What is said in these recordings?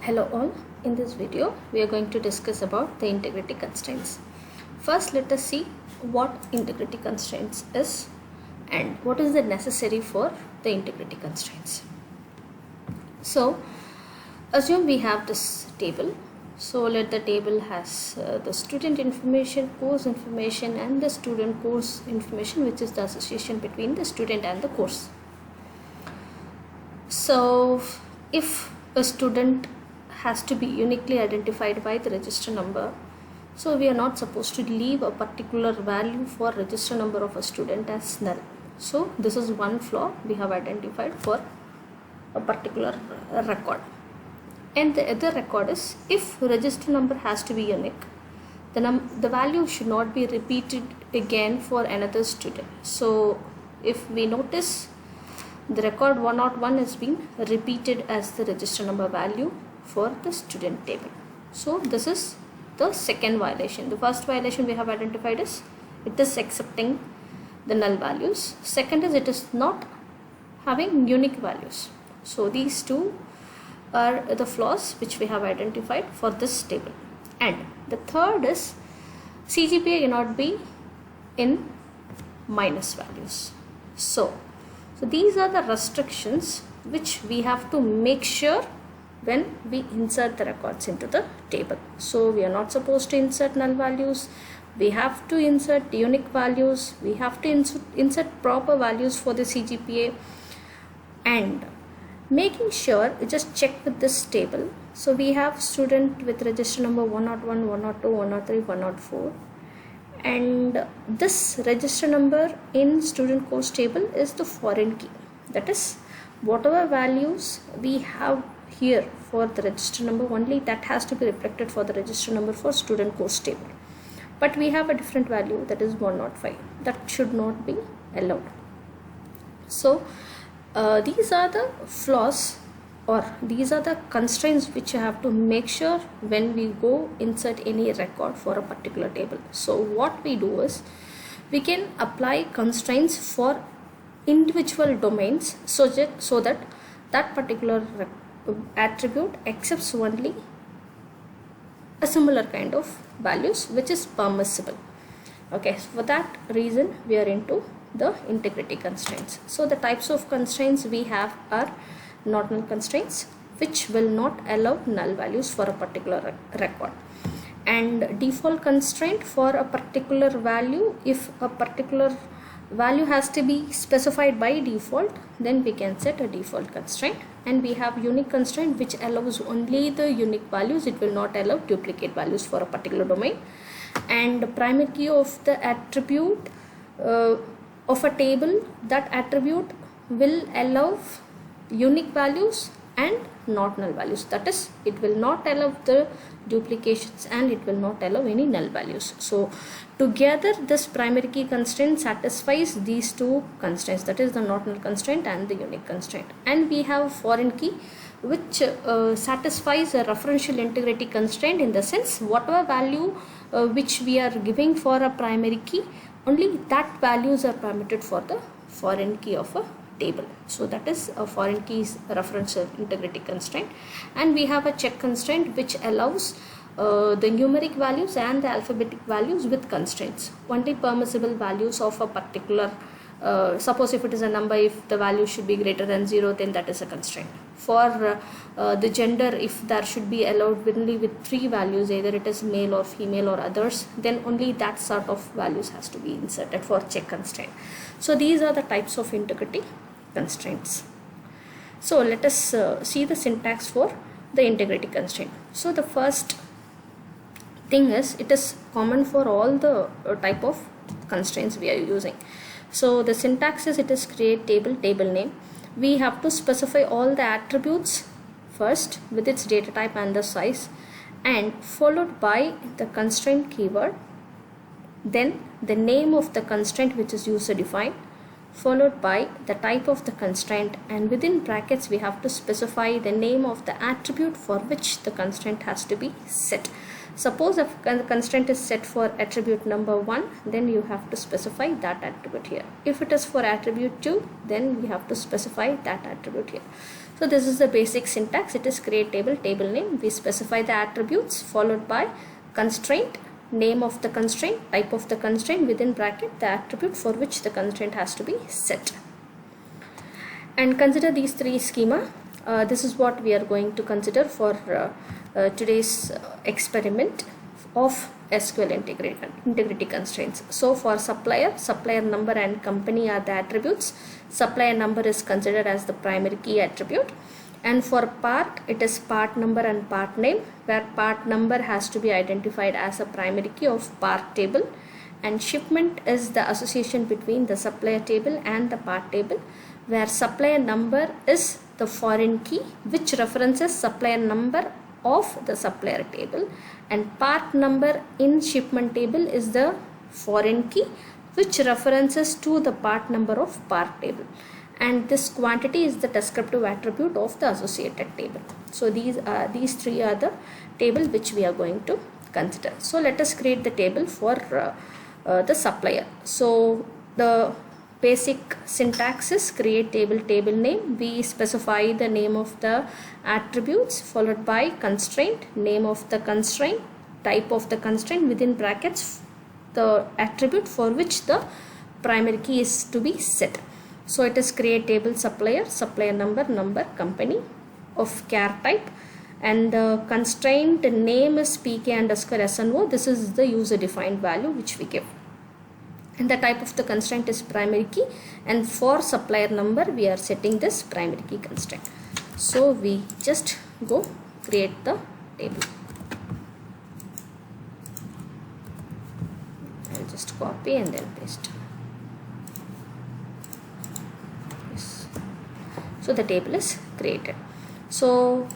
Hello all, in this video we are going to discuss about the integrity constraints. First let us see what integrity constraints is and what is the necessary for the integrity constraints. So assume we have this table. So let the table has the student information, course information and the student course information, which is the association between the student and the course. So if a student has to be uniquely identified by the register number, so we are not supposed to leave a particular value for register number of a student as null. So this is one flaw we have identified for a particular record. And the other record is, if register number has to be unique, the value should not be repeated again for another student. So if we notice, the record 101 is being repeated as the register number value for the student table. So this is the second violation. The first violation we have identified is it is accepting the null values. Second is it is not having unique values. So these two are the flaws which we have identified for this table. And the third is CGPA cannot be in minus values. So these are the restrictions which we have to make sure when we insert the records into the table. So we are not supposed to insert null values. We have to insert unique values. We have to insert proper values for the CGPA, and making sure, just check with this table. So we have student with register number 101, 102, 103, 104. And this register number in student course table is the foreign key. That is, whatever values we have here for the register number, only that has to be reflected for the register number for student course table. But we have a different value, that is 105. That should not be allowed. So these are the flaws, or these are the constraints which you have to make sure when we go insert any record for a particular table. So what we do is, we can apply constraints for individual domains so that that particular attribute accepts only a similar kind of values which is permissible. Okay, so for that reason we are into the integrity constraints. So the types of constraints we have are not null constraints, which will not allow null values for a particular record, and default constraint for a particular value. If a particular value has to be specified by default, then we can set a default constraint. And we have unique constraint, which allows only the unique values. It will not allow duplicate values for a particular domain. And primary key of the attribute of a table, that attribute will allow unique values and not null values. That is, it will not allow the duplications and it will not allow any null values. So together this primary key constraint satisfies these two constraints, that is the not null constraint and the unique constraint. And we have foreign key, which satisfies a referential integrity constraint, in the sense whatever value which we are giving for a primary key, only that values are permitted for the foreign key of a table. So that is a foreign key's referential integrity constraint. And we have a check constraint, which allows the numeric values and the alphabetic values with constraints. Only permissible values of a particular, suppose if it is a number, if the value should be greater than 0, then that is a constraint. For the gender, if there should be allowed only with 3 values, either it is male or female or others, then only that sort of values has to be inserted for check constraint. So these are the types of integrity constraints. So let us see the syntax for the integrity constraint. So the first thing is, it is common for all the type of constraints we are using. So the syntax is, it is create table, table name. We have to specify all the attributes first with its data type and the size, and followed by the constraint keyword, then the name of the constraint which is user defined, followed by the type of the constraint, and within brackets we have to specify the name of the attribute for which the constraint has to be set. Suppose if the constraint is set for attribute number 1, then you have to specify that attribute here. If it is for attribute 2, then we have to specify that attribute here. So this is the basic syntax. It is create table, table name. We specify the attributes followed by constraint, name of the constraint, type of the constraint, within bracket the attribute for which the constraint has to be set. And consider these three schema. This is what we are going to consider for today's experiment of SQL integrity constraints. So for supplier, supplier number and company are the attributes. Supplier number is considered as the primary key attribute. And for part, it is part number and part name, where part number has to be identified as a primary key of part table, and shipment is the association between the supplier table and the part table, where supplier number is the foreign key which references supplier number of the supplier table, and part number in shipment table is the foreign key which references to the part number of part table, and this quantity is the descriptive attribute of the associated table. So these three are the table which we are going to consider. So let us create the table for the supplier. So the basic syntax is create table, table name. We specify the name of the attributes followed by constraint, name of the constraint, type of the constraint, within brackets the attribute for which the primary key is to be set. So it is create table supplier, supplier number, number, company of char type, and the constraint name is pk underscore SNO. This is the user defined value which we give. And the type of the constraint is primary key, and for supplier number we are setting this primary key constraint. So we just go create the table. I'll just copy and then paste. Yes. So the table is created. So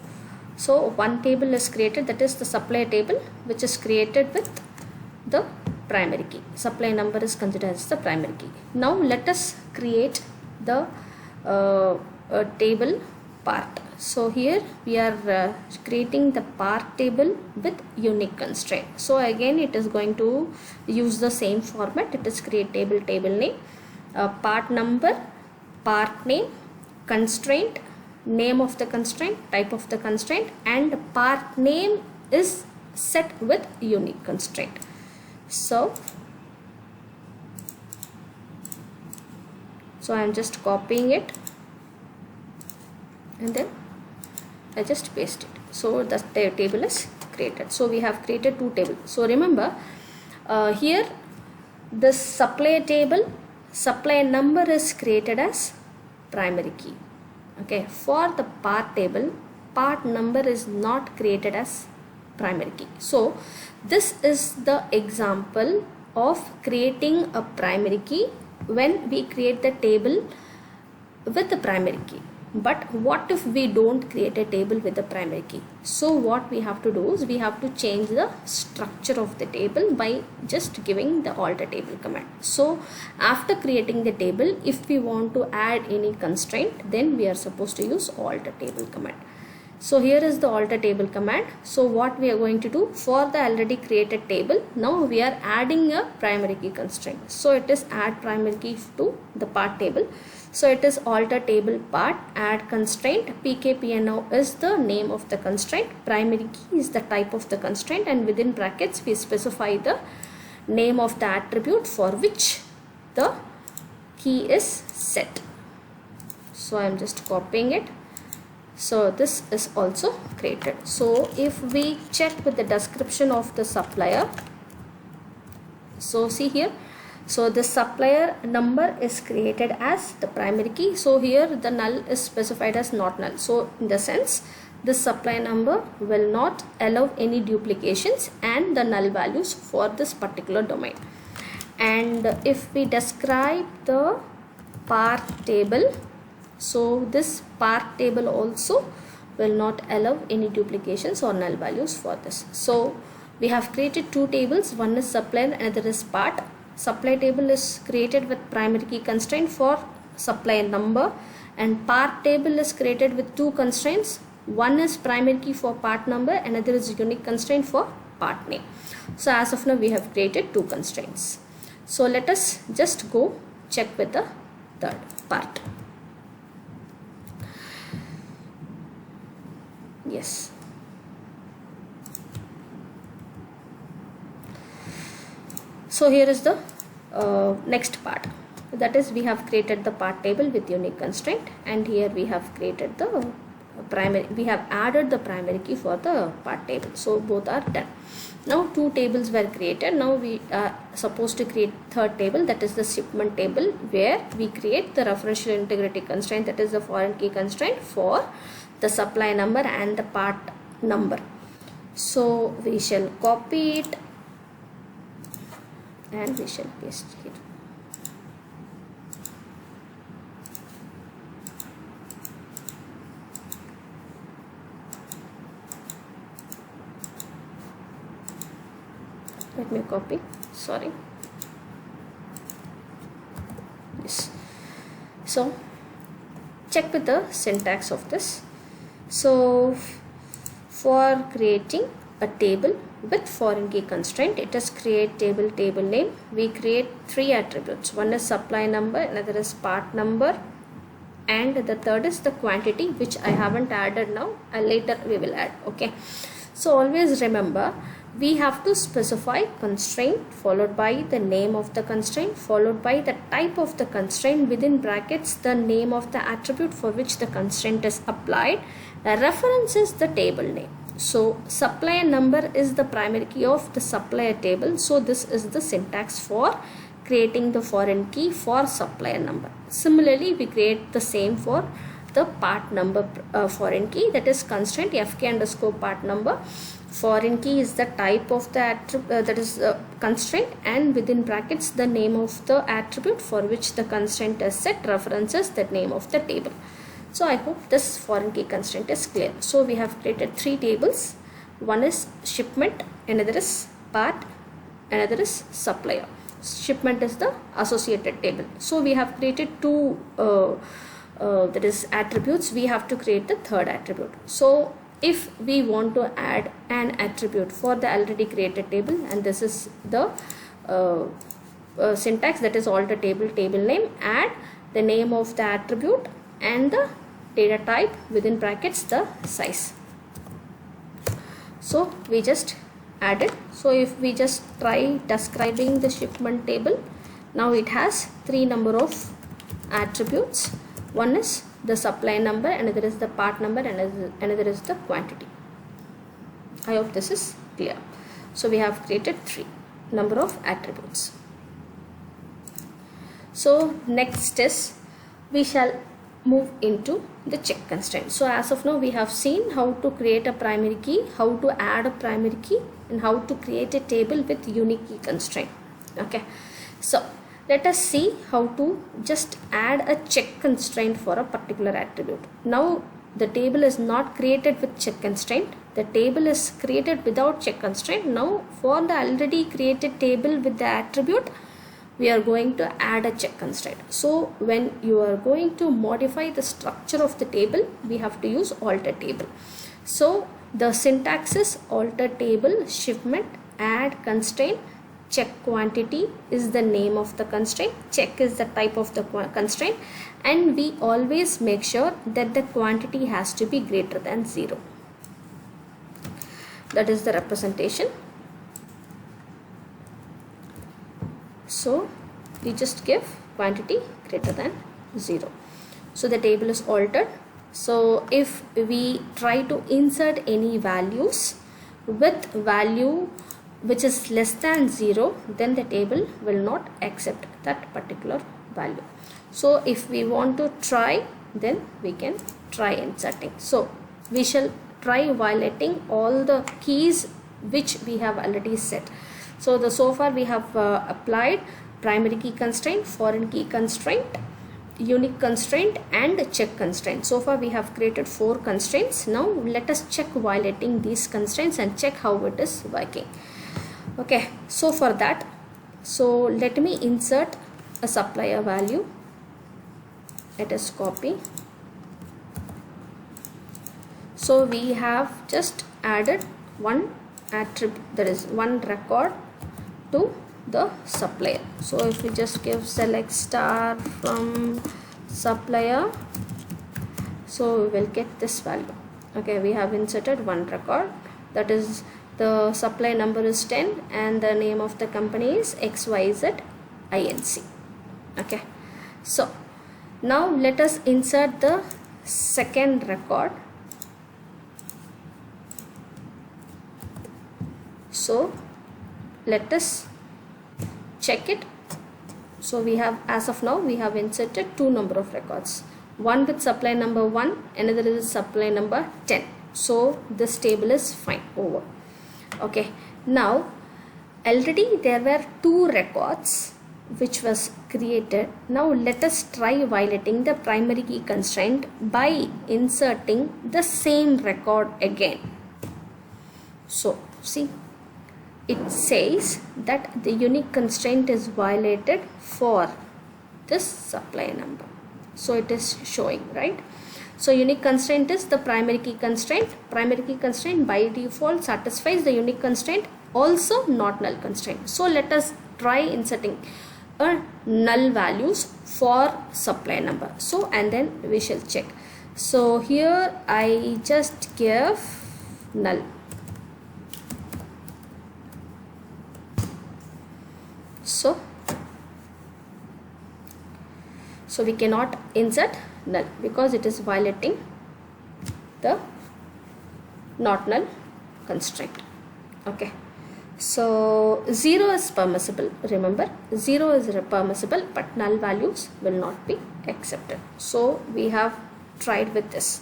one table is created, that is the supplier table, which is created with the primary key. Supplier number is considered as the primary key. Now let us create the table part. So here we are creating the part table with unique constraint. So again it is going to use the same format. It is create table, table name, part number, part name, constraint, name of the constraint, type of the constraint, and part name is set with unique constraint. So I am just copying it and then I just paste it. So the table is created. So we have created two tables. So remember here this supplier table, supplier number is created as primary key. Okay, for the part table, part number is not created as primary key. So this is the example of creating a primary key when we create the table with the primary key. But what if we don't create a table with the primary key? So what we have to do is we have to change the structure of the table by just giving the alter table command. So after creating the table, if we want to add any constraint, then we are supposed to use alter table command. So here is the alter table command. So what we are going to do for the already created table, now we are adding a primary key constraint. So it is add primary key to the part table. So it is alter table part, add constraint, pkpno is the name of the constraint, primary key is the type of the constraint, and within brackets we specify the name of the attribute for which the key is set. So I am just copying it. So this is also created. So if we check with the description of the supplier, so see here, so the supplier number is created as the primary key. So here the null is specified as not null. So in the sense, this supplier number will not allow any duplications and the null values for this particular domain. And if we describe the part table, so this part table also will not allow any duplications or null values for this. So we have created two tables, one is supplier, another is part. Supplier table is created with primary key constraint for supplier number, and part table is created with two constraints. One is primary key for part number, another is unique constraint for part name. So as of now we have created two constraints. So let us just go check with the third part. Yes. So here is the next part, that is we have created the part table with unique constraint, and here we have created the primary, we have added the primary key for the part table. So both are done. Now two tables were created. Now we are supposed to create third table, that is the shipment table, where we create the referential integrity constraint, that is the foreign key constraint for the supply number and the part number. So we shall copy it and we shall paste here. Let me copy, sorry. Yes. So check with the syntax of this. So for creating a table with foreign key constraint, it is create table, table name. We create three attributes. One is supply number, another is part number, and the third is the quantity, which I haven't added now, later we will add. Okay, so always remember, we have to specify constraint followed by the name of the constraint followed by the type of the constraint, within brackets the name of the attribute for which the constraint is applied. The reference is the table name. So supplier number is the primary key of the supplier table. So this is the syntax for creating the foreign key for supplier number. Similarly, we create the same for the part number foreign key, that is constraint fk underscore part number. Foreign key is the type of the attribute, that is constraint, and within brackets the name of the attribute for which the constraint is set, references the name of the table. So I hope this foreign key constraint is clear. So we have created three tables. One is shipment, another is part, another is supplier. Shipment is the associated table. So we have created two that is attributes. We have to create the third attribute. So if we want to add an attribute for the already created table, and this is the syntax, that is alter table, table name, add the name of the attribute and the data type, within brackets the size. So we just added. So if we just try describing the shipment table, now it has three number of attributes. One is the supply number, another is the part number, and another is the quantity. I hope this is clear. So we have created three number of attributes. So next is we shall move into the check constraint. So as of now we have seen how to create a primary key, how to add a primary key, and how to create a table with unique key constraint. Okay, so let us see how to just add a check constraint for a particular attribute. Now the table is not created with check constraint, the table is created without check constraint. Now for the already created table with the attribute, we are going to add a check constraint. So when you are going to modify the structure of the table, we have to use alter table. So the syntax is alter table, shipment, add constraint, check quantity is the name of the constraint, check is the type of the constraint, and we always make sure that the quantity has to be greater than 0. That is the representation. So we just give quantity greater than 0. So the table is altered. So if we try to insert any values with value which is less than 0, then the table will not accept that particular value. So if we want to try, then we can try inserting. So we shall try violating all the keys which we have already set. So far we have applied primary key constraint, foreign key constraint, unique constraint, and check constraint. So far we have created 4 constraints. Now let us check violating these constraints and check how it is working. Okay, so for that, so let me insert a supplier value. Let us copy. So we have just added one attribute, that is one record to the supplier. So if we just give select star from supplier, so we will get this value. Okay, we have inserted one record, that is the supply number is 10 and the name of the company is XYZ Inc. Okay, so now let us insert the second record. So let us check it. So we have, as of now, we have inserted two number of records, one with supply number 1, another is supply number 10. So this table is fine, over. Okay, now already there were two records which was created. Now let us try violating the primary key constraint by inserting the same record again. So see, it says that the unique constraint is violated for this supply number. So it is showing, right? So unique constraint is the primary key constraint. Primary key constraint by default satisfies the unique constraint, also not null constraint. So let us try inserting a null values for supply number. So and then we shall check. So here I just give null. So we cannot insert null because it is violating the not null constraint. Okay, so 0 is permissible. Remember, 0 is permissible, but null values will not be accepted. So we have tried with this.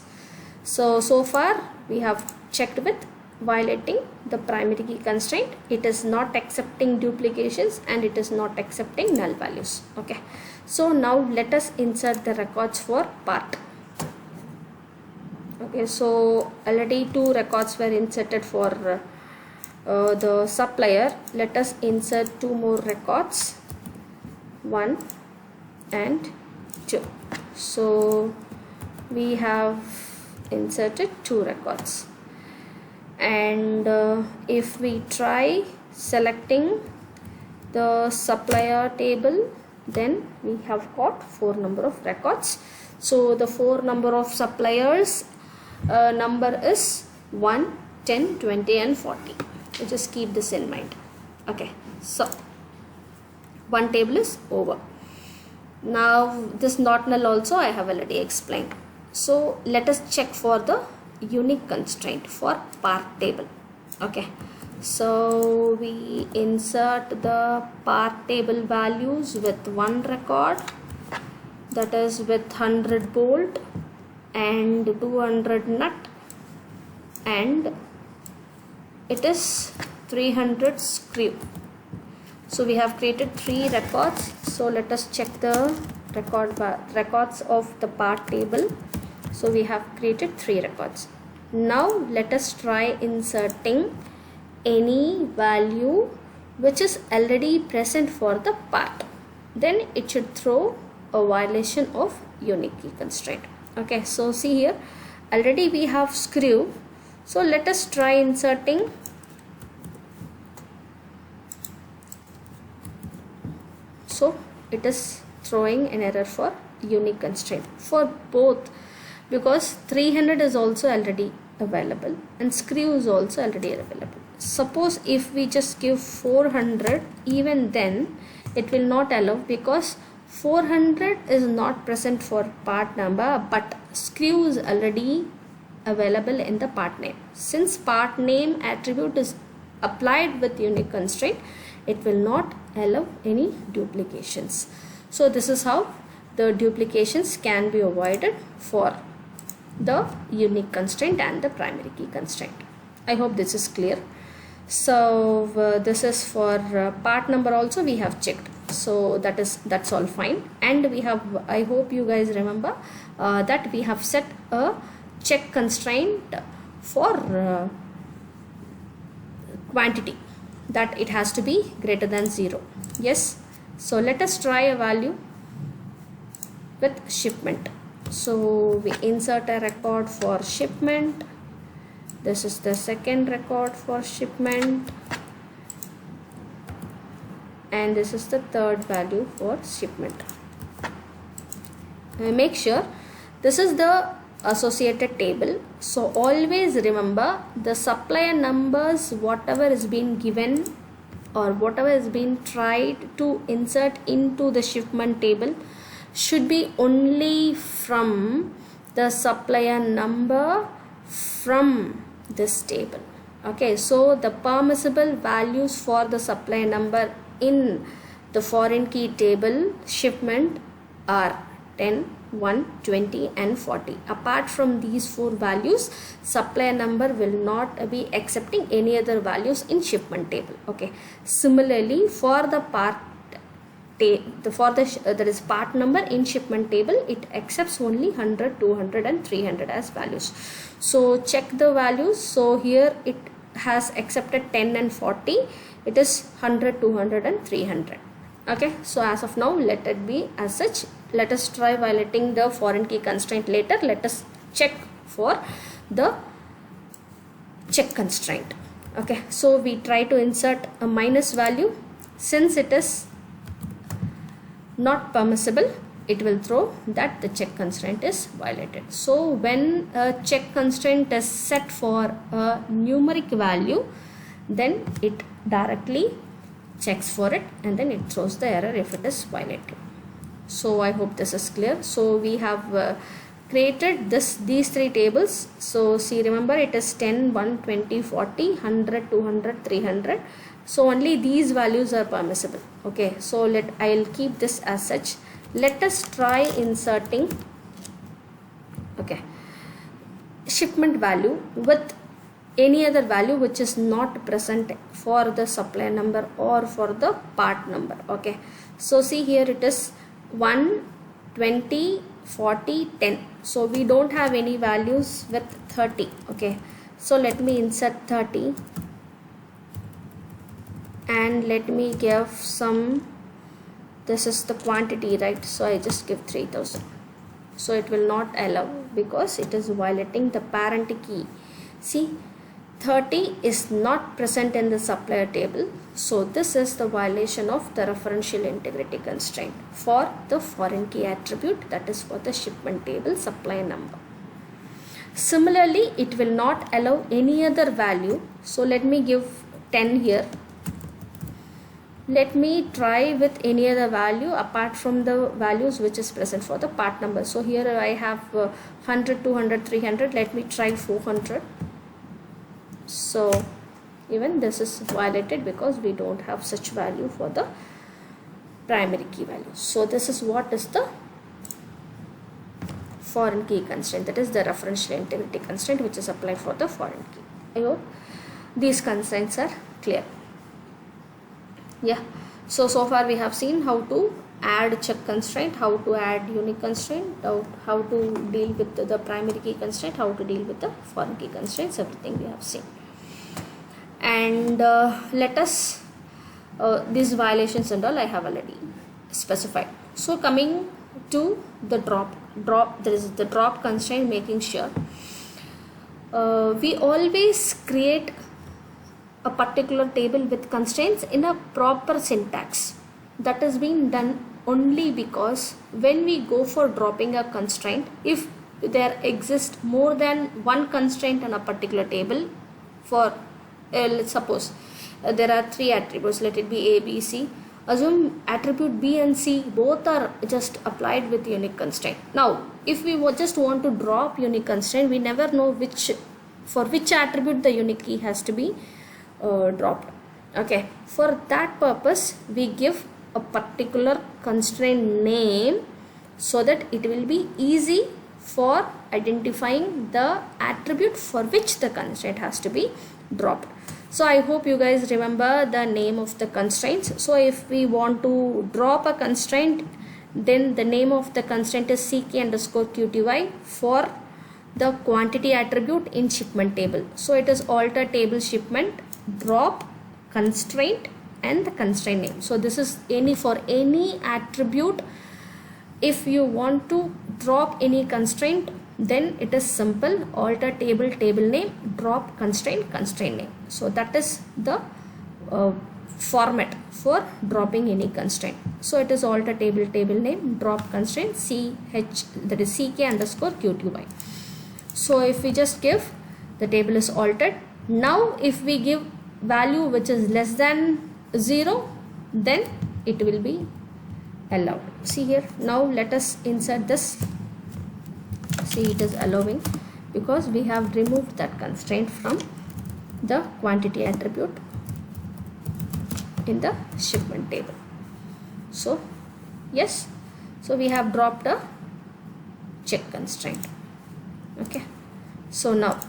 So far we have checked with violating the primary key constraint. It is not accepting duplications and it is not accepting null values. Okay, so now let us insert the records for part. Okay, so already two records were inserted for the supplier. Let us insert two more records, 1 and 2. So we have inserted two records, and if we try selecting the supplier table, then we have got 4 number of records. So the 4 number of suppliers number is 1, 10, 20 and 40. So just keep this in mind. Okay, so one table is over. Now this not null also I have already explained. So let us check for the unique constraint for part table. Okay, so we insert the part table values with one record, that is with 100 bolt and 200 nut, and it is 300 screw. So we have created 3 records. So let us check the records of the part table. So we have created 3 records. Now let us try inserting any value which is already present for the part. Then it should throw a violation of unique key constraint. Okay, so see here, already we have screw. So let us try inserting so it is throwing an error for unique constraint for both, because 300 is also already available and screw is also already available. Suppose if we just give 400, even then it will not allow, because 400 is not present for part number, but screw is already available in the part name. Since part name attribute is applied with unique constraint, it will not allow any duplications. So this is how the duplications can be avoided for the unique constraint and the primary key constraint. I hope this is clear. So this is for part number also we have checked. So that's all fine. And we have, I hope you guys remember that we have set a check constraint for quantity, that it has to be greater than 0. Yes. So let us try a value with shipment. So we insert a record for shipment. This is the second record for shipment, and this is the third value for shipment. Make sure this is the associated table. So always remember the supplier numbers, whatever is being given or whatever is being tried to insert into the shipment table should be only from the supplier number from this table. Okay, so the permissible values for the supplier number in the foreign key table shipment are 10, 1, 20 and 40. Apart from these four values, supplier number will not be accepting any other values in shipment table. Okay, similarly for the part that is part number in shipment table, it accepts only 100, 200 and 300 as values. So check the values. So here it has accepted 10 and 40. It is 100, 200 and 300. Okay, so as of now let it be as such. Let us try violating the foreign key constraint later. Let us check for the check constraint. Okay, so we try to insert a minus value. Since it is not permissible, it will throw that the check constraint is violated. So when a check constraint is set for a numeric value, then it directly checks for it and then it throws the error if it is violated. So I hope this is clear. So we have created these three tables. So see, remember it is 10, 1, 20, 40, 100, 200, 300. So only these values are permissible. Okay, so I'll keep this as such. Let us try inserting shipment value with any other value which is not present for the supplier number or for the part number. Okay, so see here it is 1, 20, 40, 10. So we don't have any values with 30. Okay, so let me insert 30 and let me give some, this is the quantity, right? So I just give 3000. So it will not allow because it is violating the parent key. See, 30 is not present in the supplier table. So this is the violation of the referential integrity constraint for the foreign key attribute, that is for the shipment table supplier number. Similarly, it will not allow any other value. So let me give 10 here. Let me try with any other value apart from the values which is present for the part number. So here I have 100, 200, 300. Let me try 400. So even this is violated because we don't have such value for the primary key value. So this is what is the foreign key constraint, that is the referential integrity constraint which is applied for the foreign key. I hope these constraints are clear. Yeah, so far we have seen how to add check constraint, how to add unique constraint, how to deal with the primary key constraint, how to deal with the foreign key constraints, everything we have seen. And let us, these violations and all I have already specified. So coming to the drop, there is the drop constraint, making sure we always create a particular table with constraints in a proper syntax. That is being done only because when we go for dropping a constraint, if there exists more than one constraint on a particular table, for let's suppose there are three attributes, let it be A, B, C. Assume attribute B and C both are just applied with unique constraint. Now if we just want to drop unique constraint, we never know for which attribute the unique key has to be dropped. Okay, for that purpose we give a particular constraint name so that it will be easy for identifying the attribute for which the constraint has to be dropped. So I hope you guys remember the name of the constraints. So if we want to drop a constraint, then the name of the constraint is ck_qty for the quantity attribute in shipment table. So it is alter table shipment drop constraint and the constraint name. So this is for any attribute. If you want to drop any constraint, then it is simple, alter table name, drop constraint name. So that is the format for dropping any constraint. So it is alter table name, drop constraint that is ck_qty. So if we just give, the table is altered. Now if we give value which is less than 0, then it will be allowed. See here, now let us insert this. See, it is allowing because we have removed that constraint from the quantity attribute in the shipment table. So yes, so we have dropped a check constraint. Okay, so now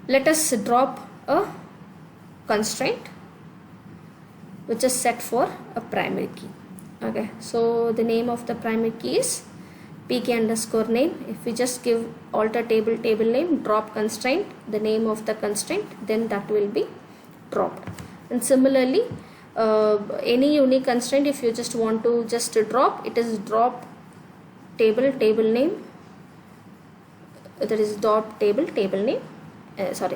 let us drop a constraint which is set for a primary key. Okay, so the name of the primary key is pk underscore name. If we just give alter table name, drop constraint, the name of the constraint, then that will be dropped. And similarly, any unique constraint, if you just want to just drop, it is drop table name, that is drop table name,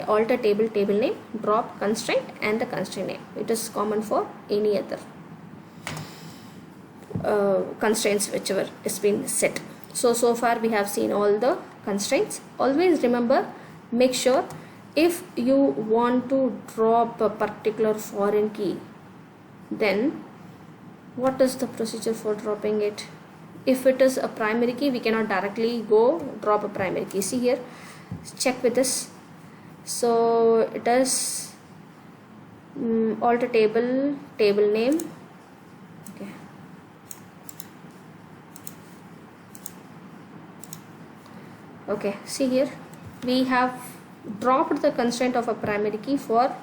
alter table name, drop constraint and the constraint name. It is common for any other constraints whichever is been set. So far we have seen all the constraints. Always remember, make sure if you want to drop a particular foreign key, then what is the procedure for dropping it? If it is a primary key, we cannot directly go drop a primary key. See here, check with this. So it is alter table name. Okay. Okay, see here, we have dropped the constraint of a primary key for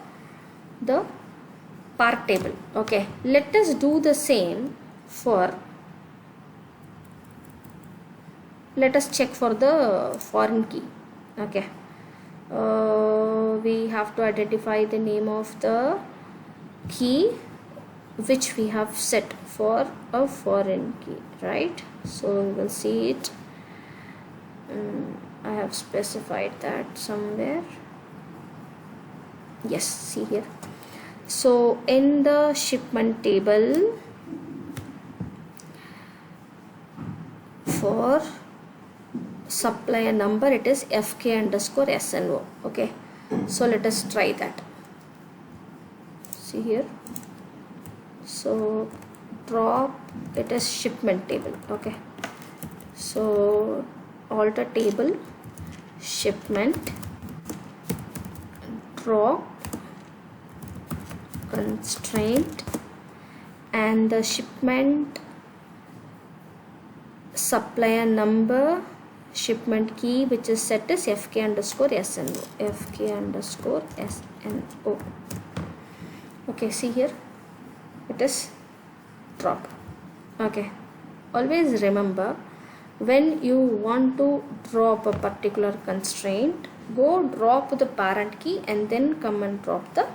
the park table. Okay, let us do the same for, let us check for the foreign key. Okay, we have to identify the name of the key which we have set for a foreign key, right? So we will see it. I have specified that somewhere. Yes, see here. So in the shipment table, for supplier number, it is fk underscore SNO. Okay, so let us try that. See here, so drop, it is shipment table. Okay, so alter table shipment, drop constraint, and the shipment supplier number shipment key which is set is fk underscore SNO. fk underscore SNO. Okay, see here, it is drop. Okay, always remember, when you want to drop a particular constraint, go drop the parent key and then come and drop the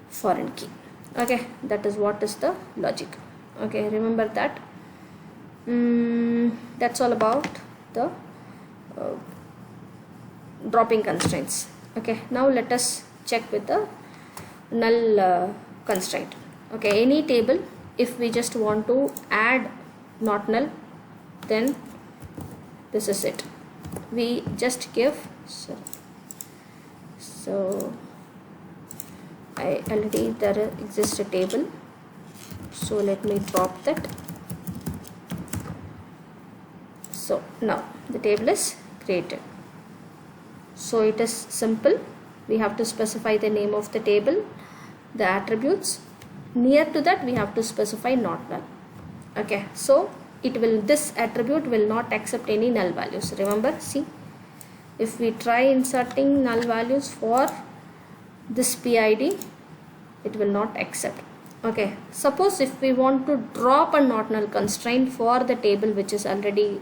foreign key. Okay, that is what is the logic. Okay, remember that. That's all about the dropping constraints. Okay, now let us check with the null constraint. Okay, any table, if we just want to add not null, then this is it. We just give, so I already, there exists a table, so let me drop that. So now the table is created. So it is simple. We have to specify the name of the table, the attributes. Near to that we have to specify not null. Okay, so it will, this attribute will not accept any null values. Remember, see, if we try inserting null values for this PID, it will not accept. Okay, suppose if we want to drop a not null constraint for the table which is already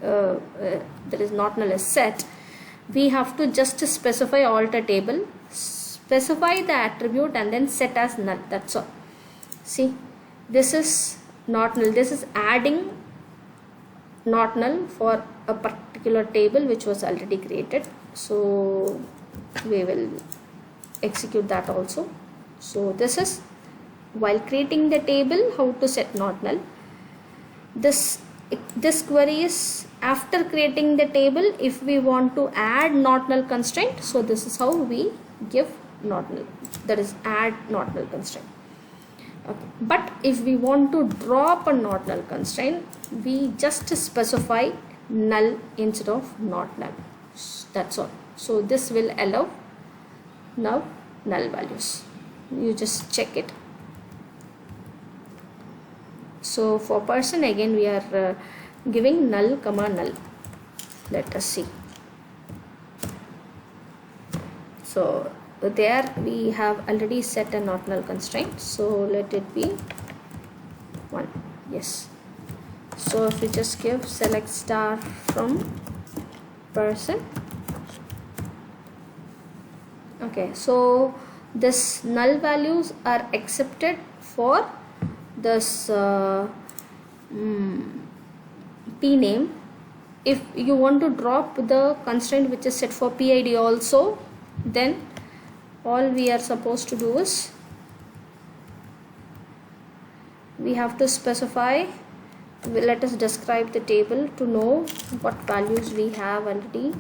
there is not null is set, we have to just specify alter table, specify the attribute and then set as null. That's all. See, this is not null, this is adding not null for a particular table which was already created. So we will execute that also. So this is while creating the table how to set not null. This this query is after creating the table. If we want to add not null constraint, so this is how we give not null, that is add not null constraint. Okay. But if we want to drop a not null constraint, we just specify null instead of not null. That's all. So this will allow now null values. You just check it. So for person, again we are giving null comma null. Let us see. So there we have already set a not null constraint, so let it be 1. Yes. So if we just give select star from person. Okay, so this null values are accepted for this p name. If you want to drop the constraint which is set for PID also, then all we are supposed to do is we have to specify, let us describe the table to know what values we have already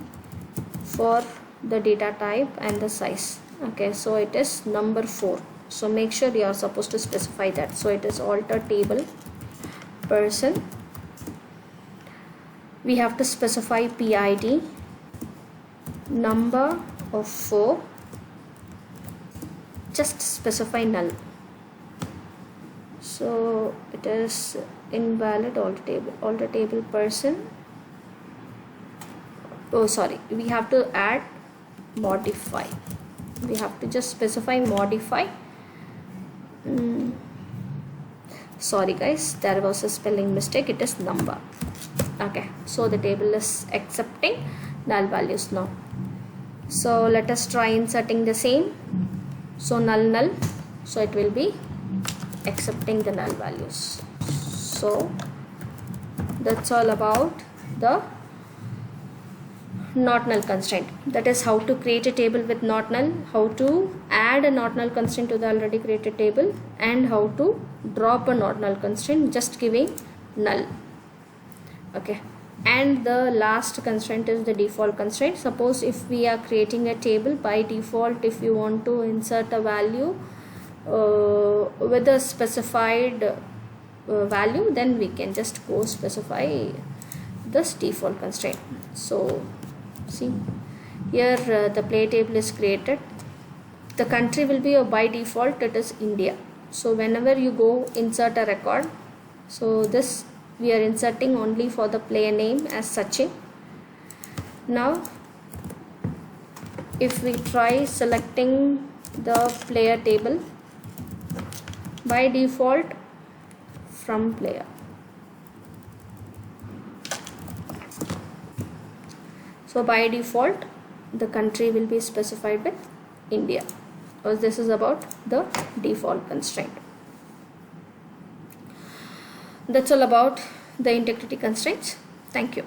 for the data type and the size. Okay, so it is number 4. So make sure you are supposed to specify that. So it is alter table person. We have to specify PID number of 4. Just specify null. So it is invalid alter table person. Oh sorry, we have to add modify. We have to just specify modify. Sorry guys, there was a spelling mistake. It is number. Okay, so the table is accepting null values now. So let us try inserting the same. So null null, so it will be accepting the null values. So that's all about the not null constraint. That is how to create a table with not null, how to add a not null constraint to the already created table, and how to drop a not null constraint just giving null. Okay, and the last constraint is the default constraint. Suppose if we are creating a table, by default if you want to insert a value with a specified value, then we can just go specify this default constraint. So see here the play table is created. The country will be by default it is India. So whenever you go insert a record, so this we are inserting only for the player name as Sachin. Now if we try selecting the player table, by default from player, so by default the country will be specified with India, because this is about the default constraint. That's all about the integrity constraints. Thank you.